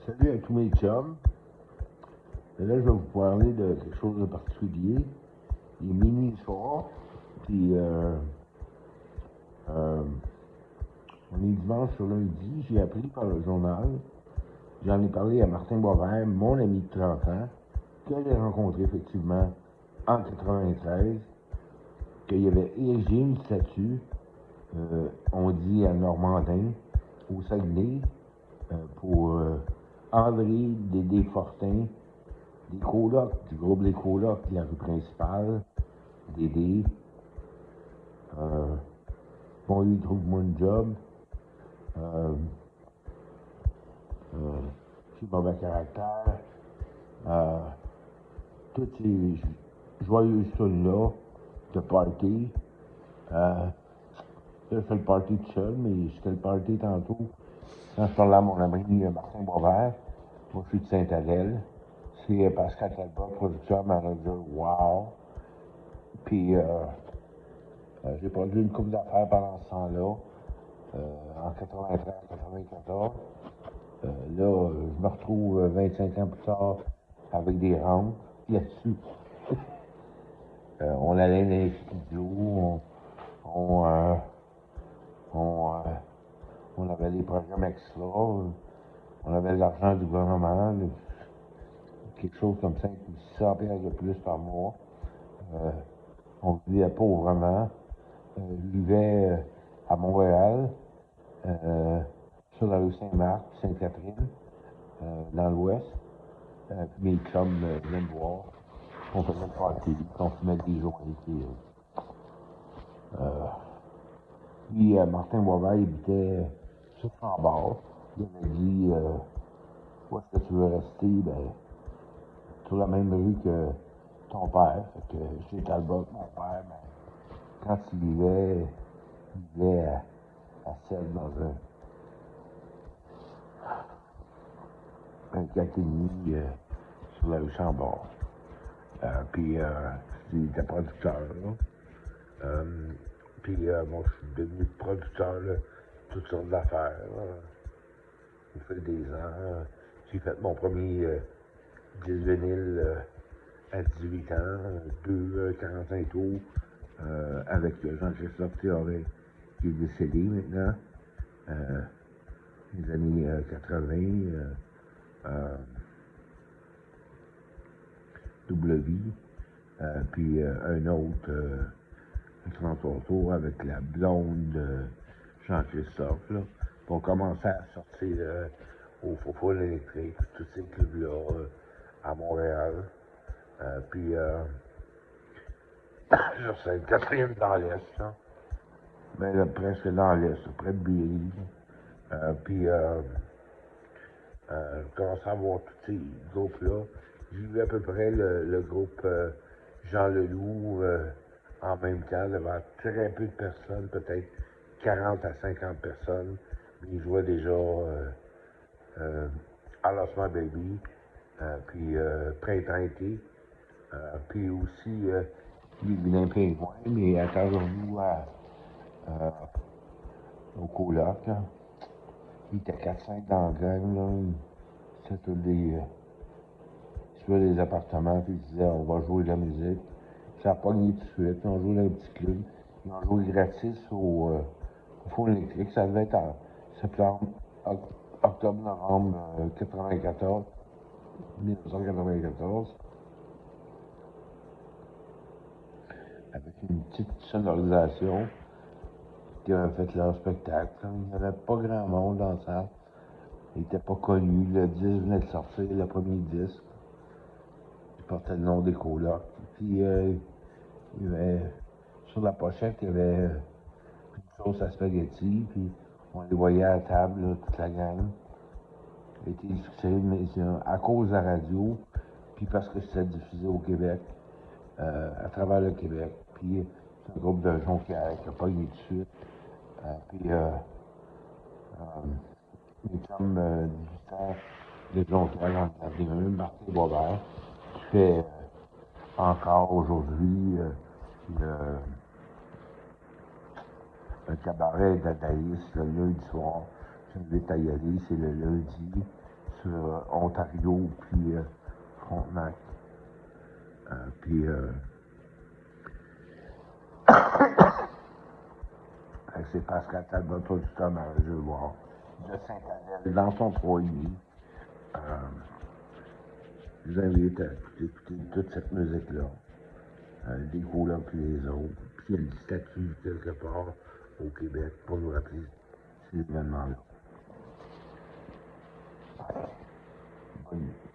Salut à tous mes chums. Et là, je vais vous parler de quelque chose de particulier. Il est minuit le soir, puis euh, on est dimanche sur lundi. J'ai appris par le journal, j'en ai parlé à Martin Boisvert, mon ami de 30 ans, que j'ai rencontré effectivement en 93, qu'il y avait érigé une statue, on dit à Normandin, au Saguenay, pour André Dédé-Fortin, des colocs, du groupe des colocs de la rue principale, Dédé. Bon, lui, il trouve moi une job. Euh, J'ai mauvais caractère. Euh, Toutes ces joyeuses tunes-là, de party. Là, je fais le party tout seul, mais je fais le party tantôt. Quand je parlais à mon ami Martin Boisvert, moi je suis de Saint-Adèle. C'est Pascal Talbot, producteur, manager, wow. Puis j'ai produit une couple d'affaires pendant ce temps-là, en 93-94. Là, je me retrouve 25 ans plus tard avec des rentes là-dessus. On allait dans les studios, on, euh, on, euh, on avait des programmes extra, on avait l'argent du gouvernement, quelque chose comme 5 ou 600 piastres de plus par mois. On vivait pauvrement. Je vivais à Montréal, sur la rue Saint-Marc, Sainte-Catherine, dans l'Ouest. Puis mes chums venaient me voir. On faisait le party, on fumait des journées. Puis Martin Boisvert, il habitait sur son bord. Il avait dit où est-ce que tu veux rester? Ben, sur la même rue que ton père. Fait que chez Talbot, mon père, ben, quand il vivait à Celle dans un 4,5 sur la rue Chambord. Puis il était producteur, là. Puis moi, je suis devenu producteur, là, toutes sortes d'affaires. Au fil des ans, j'ai fait mon premier disque vinyle à 18 ans, 45 tours, avec Jean-Christophe Théoret, qui est décédé maintenant, les années 80, double vie, puis un autre, 33 tours avec la blonde de Jean-Christophe, là. Puis on commençait à sortir au Faux électrique, tous ces clubs-là, à Montréal. Puis, sur Sainte-Catherine dans l'Est, là. Mais là, presque dans l'Est, près de Billy. Puis, je commençais à voir tous ces groupes-là. J'ai vu à peu près le groupe Jean Leloup en même temps, devant très peu de personnes, peut-être 40 à 50 personnes. Mais ils jouaient déjà I Lost My Baby, puis Printemps-été, puis aussi les vilains pingouins, mais attendons-nous au coloc. Là. Il était 4-5 dans le gang, là. C'était tous des. Sur les appartements, puis ils disaient on va jouer de la musique. Ça a pogné tout de suite, on jouait dans un petit club. Ils ont joué gratis au Faux électrique. Ça devait être en septembre, octobre-novembre 94, 1994. Avec une petite sonorisation qui avait fait leur spectacle. Il n'y avait pas grand monde dans la salle. Il n'était pas connu. Le disque venait de sortir, le premier disque. Il portait le nom des colocs. Puis, il y avait, sur la pochette, il y avait une sauce à spaghetti. Puis, on les voyait à la table, là, toute la gang. Il a été le succès, mais à cause de la radio, puis parce que c'était diffusé au Québec, à travers le Québec. Puis, c'est un groupe de gens qui a pas eu de suite. Puis, mes chums 18 ans de Jonquière, en gardé un, Martin Boisvert, qui fait encore aujourd'hui un cabaret d'Adaïs le lundi soir. Je vous invite à y aller, c'est le lundi Ontario, puis Frontenac. Puis c'est Pascal Talbot justement, je veux voir. De Saint-Adèle, dans son foyer. Euh, je vous invite à écouter toute cette musique-là. Des couleurs puis les autres. Puis il y a une statue quelque part au Québec pour nous rappeler ces événements-là. Bonne nuit.